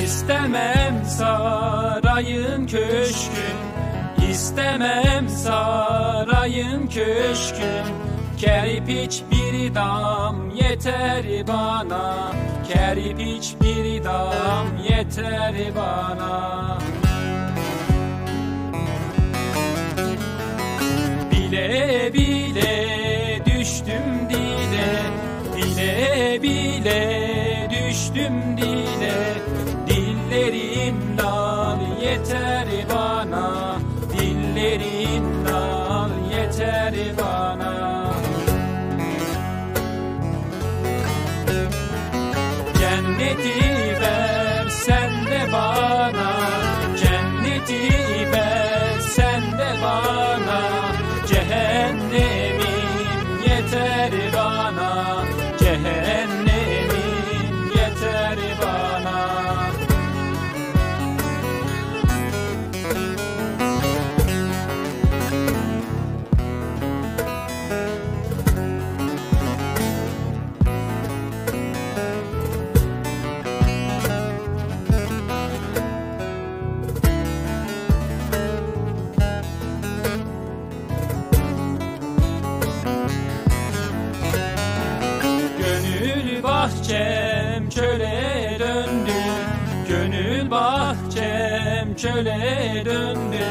İstemem sarayın köşkün, İstemem sarayın köşkün. Kerpiç bir dam yeter bana, kerpiç bir dam yeter bana. Bile bile düştüm dile, bile bile düştüm dile. Dillerim lal yeter bana, dillerim lal yeter bana. Cenneti versen de bana, cenneti versen de bana. Cehennemim yeter bana, cehennemim yeter bana. Bahçem çöle döndü, gönül bahçem çöle döndü.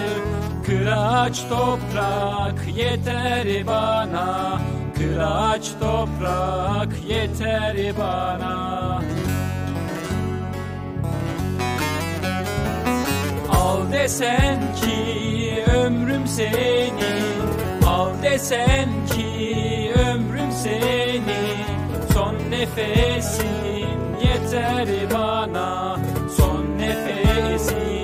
Kıraç toprak yeter bana, kıraç toprak yeter bana. Al desen ki ömrüm senin, al desen ki ömrüm senin. Son nefesim yeter bana, son nefesim